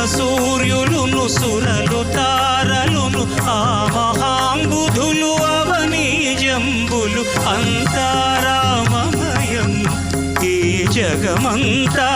సూర్యులును సురలు తారలును ఆ మహాంబుధులు అవనీ జంబులు అంతా రామమయం ఈ జగమంతా